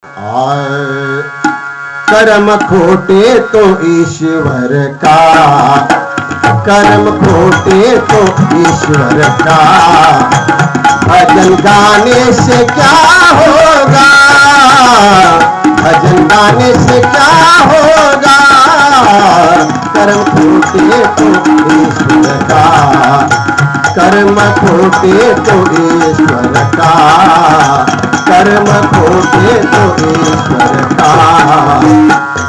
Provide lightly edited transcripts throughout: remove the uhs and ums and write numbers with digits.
और कर्म खोटे तो ईश्वर का, कर्म खोटे तो ईश्वर का, भजन गाने से क्या होगा, भजन गाने से क्या होगा, कर्म खोटे तो ईश्वर का, कर्म खोटे तो ईश्वर का, कर्म खोटे तो ईश्वर का,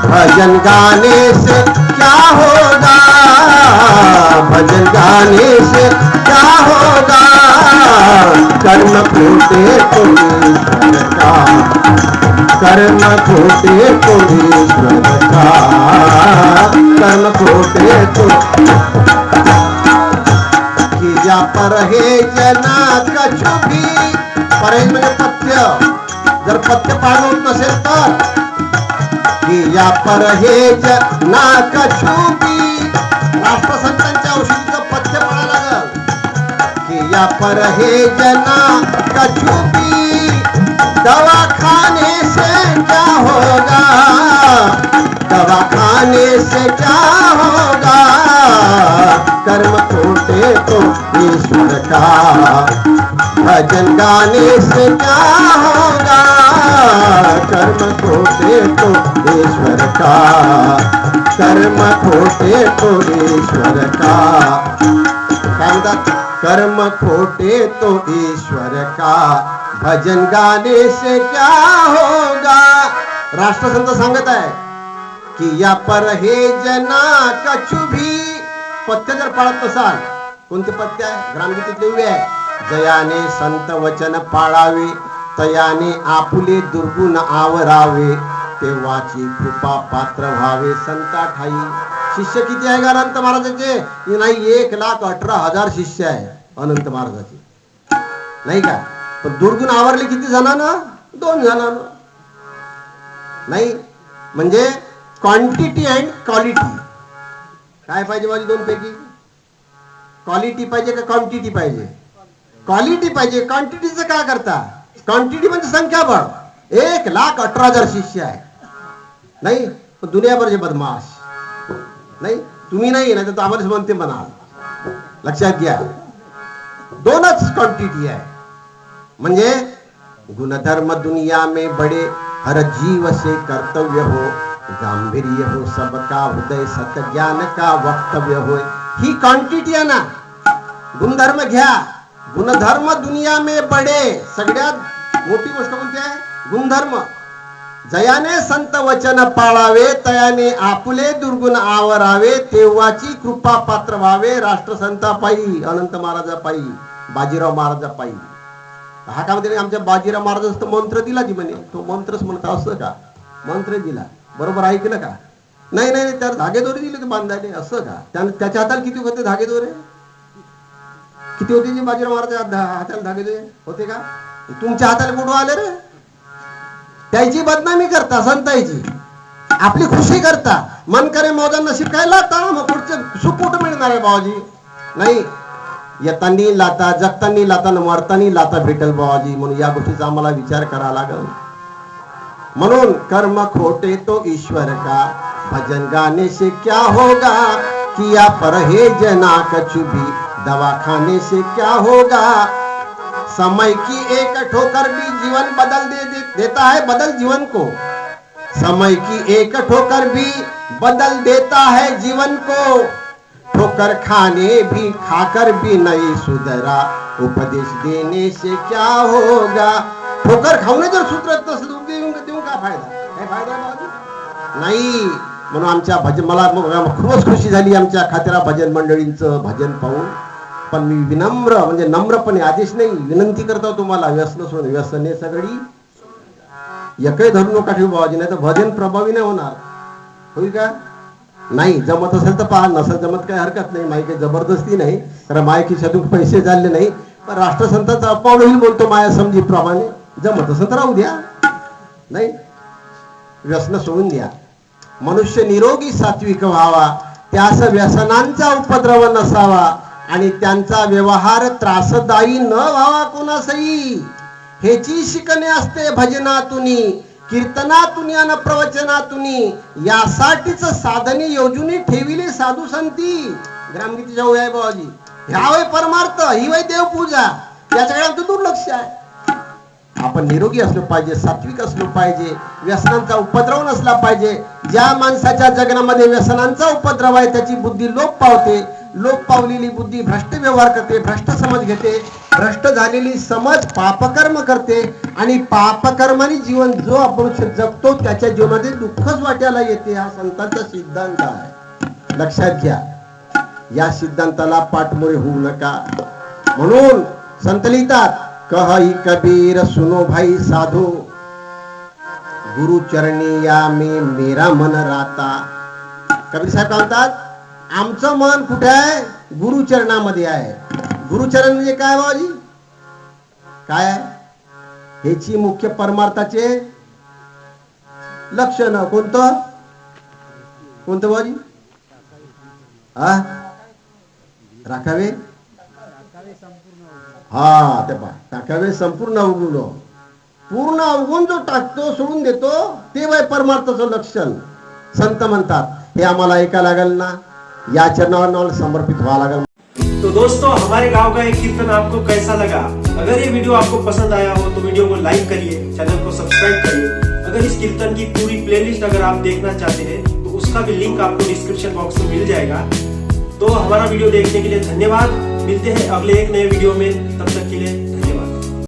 भजन गाने से क्या होगा, भजन गाने से क्या होगा, कर्म खोटे तो ईश्वर का, कर्म खोटे तो ईश्वर का, कर्म खोटे तो किया परहेज ना कछु भी, परहेज म्हणजे पथ्य, जर पथ्य पाळणं होत नसेल तर किया परहेज ना कछु भी, राष्ट्रसंतांच्या औषधीचं पथ्य पाळावं लागल, किया परहेज ना कछु भी, दवाखाने से क्या होगा, दवाखाने से क्या होगा, कर्म खोटे तो ईश्वर का, भजन गाने से क्या होगा, कर्म खोटे तो ईश्वर का, कर्म खोटे तो ईश्वर का, काय म्हणतात, कर्म खोटे तो ईश्वर का, भजन गाने से क्या होगा, राष्ट्रसंत सांगत आहे की या परहेज ना कछु भी, पथ्य जर पाळत नसाल, कोणते पथ्य आहे, ग्रामगीतेतले उभे आहे, जयाने संत वचन पाळावे, तयाने आपुले दुर्गुण आवरावे, तेव्हाची कृपा पात्र व्हावे संता ठाई. शिष्य किती आहे का अनंत महाराजांचे? नाही, 1,18,000 शिष्य आहे अनंत महाराजाचे, नाही का? पण दुर्गुण आवरले किती जणांना? 2 जणांना. नाही म्हणजे क्वांटिटी अँड क्वालिटी. काय पाहिजे माझी दोन पैकी? क्वालिटी पाहिजे का क्वांटिटी पाहिजे? क्वालिटी पाहिजे. क्वांटिटीचं काय करता? क्वांटिटी म्हणजे संख्याबळ. 1,18,000 शिष्य आहे, नाही दुनियाभरचे बदमाश, नाही तुम्ही नाही ना तर आम्हाला म्हणते म्हणा. लक्षात घ्या, 2च क्वांटिटी आहे. म्हणजे गुणधर्म दुनिया में बड़े, हर जीव से कर्तव्य हो, गांभीर्य हो सबका हृदय, सत्य ज्ञान का वक्तव्य हो. ही क्वांटिटी आहे ना. गुणधर्म घ्या. गुणधर्म दुनिया में बड़े, सगळ्यात मोठी गोष्ट कोणती आहे? गुणधर्म. जयाने संत वचन पाळावे, तयाने आपुले दुर्गुण आवरावे, तेव्हाची कृपा पात्र व्हावे. राष्ट्रसंता पायी, अनंत महाराजा पायी, बाजीराव महाराजा पायी. हा का म्हणते आमच्या बाजीराव महाराजांचा मंत्र दिला जी म्हणे, तो मंत्रच म्हणत असं का? मंत्र दिला, बरोबर ऐकलं का? नाही नाही, त्याला धागेदोरे दिले ते बांधायले, असं का? त्याच्या हाताला किती होते धागेदोरे? किती होते जी बाजीराव महाराजा हाताला धागेदोरे होते का? तुमच्या हाताला कुठं आले रे? त्याची बदनामी करता, संतांची आपली खुशी करता. मन करे मौजा नशीब काय लाता, मग पुढचं सुख कुठं मिळणार आहे बाबाजी? नाही, येतानी लाता, जगतानी लाता, मरतानी लाता भेटल बाबाजी. म्हणून या गोष्टीचा आम्हाला विचार करावा लागेल. म्हणून कर्म खोटे तो ईश्वर का, भजन गाने से क्या होगा, किया परहेज ना कछु भी, दवाखाने से क्या होगा. समय की एक ठोकर भी जीवन बदल देता है, बदल जीवन को. समय की एक ठोकर भी बदल देता है जीवन को. ठोकर खाने भी खाकर भी नहीं सुधरा, उपदेश देने से क्या होगा. ठोकर खाऊन जर सुधरत नसेल देऊन काय फायदा? काय फायदा नाही. म्हणून आमच्या भजन, मला खूपच खुशी झाली आमच्या खातेरा भजन मंडळींचं भजन पाहून. पण मी विनम्र, म्हणजे नम्रपणे, आदेश नाही, विनंती करतो तुम्हाला, व्यसन सोड, व्यसने सगळी एकही धरू नका ठेवू बाबाजी, नाही तर भजन प्रभावी नाही होणार. होईल का? नाही. जमत असेल तर पहा, नसेल जमत काही हरकत नाही. माही काही जबरदस्ती नाही, कारण माय खिशातून पैसे झाले नाही. पण राष्ट्रसंतांचा अपमान होईल बोलतो माया समजीप्रमाणे. जमत असेल तर राहू द्या, नाही व्यसन सोडून द्या. मनुष्य निरोगी सात्विक व्हावा, त्यास व्यसनांचा उपद्रव नसावा, आणि त्यांचा व्यवहार त्रासदायी न व्हावा कोणासही. हेची शिकणे असते भजनातुनी, कीर्तनातून आणि प्रवचनातून यासाठीच साधने योजून ठेविले साधू संती. ग्रामगीतीच्या ओळी आहे बाबाजी. ह्या वय परमार्थ, ही वय देवपूजा. याच्याकडे आमचं दुर्लक्ष आहे. आपण निरोगी असलो पाहिजे, सात्विक असलो पाहिजे, व्यसनांचा उपद्रव नसला पाहिजे. ज्या माणसाच्या जगण्यामध्ये व्यसनांचा उपद्रव आहे त्याची बुद्धी लोप पावते. लोप पावलेली बुद्धी भ्रष्ट व्यवहार करते, भ्रष्ट समज घेते. भ्रष्ट झालेली समज पापकर्म करते आणि पापकर्माने जीवन जो आपण जगतो त्याच्या जीवनामध्ये दुःखच वाट्याला येते. हा संतांचा सिद्धांत आहे, लक्षात घ्या. या सिद्धांताला पाठमोरे होऊ नका. म्हणून संत लिहितात, कहई कबीर सुनो भाई साधो, गुरु चरणी या में मेरा मन राहता. कबीर साहेब म्हणतात, आमचं मन कुठे आहे? गुरुचरणामध्ये आहे. गुरुचरण म्हणजे काय बाबाजी? काय आहे? ह्याची मुख्य परमार्थाचे लक्षण कोणतं कोणतं बाबाजी? राखावे, हा ते पहा, टाकावे संपूर्ण अवगुण. पूर्ण अवगुण जो टाकतो, सोडून देतो, ते वय परमार्थाचं लक्षण. संत म्हणतात हे आम्हाला ऐका लागल ना, या चरणावर समर्पित व्हावं लागल. तो दोस्तों, हमारे गांव का एक कीर्तन आपको कैसा लगा? अगर ये वीडियो आपको पसंद आया हो तो वीडियो को लाइक करिए, चैनल को सब्सक्राइब करिए. अगर इस कीर्तन की पूरी प्लेलिस्ट अगर आप देखना चाहते हैं तो उसका भी लिंक आपको डिस्क्रिप्शन बॉक्स में मिल जाएगा. तो हमारा वीडियो देखने के लिए धन्यवाद. मिलते हैं अगले एक नए वीडियो में, तब तक के लिए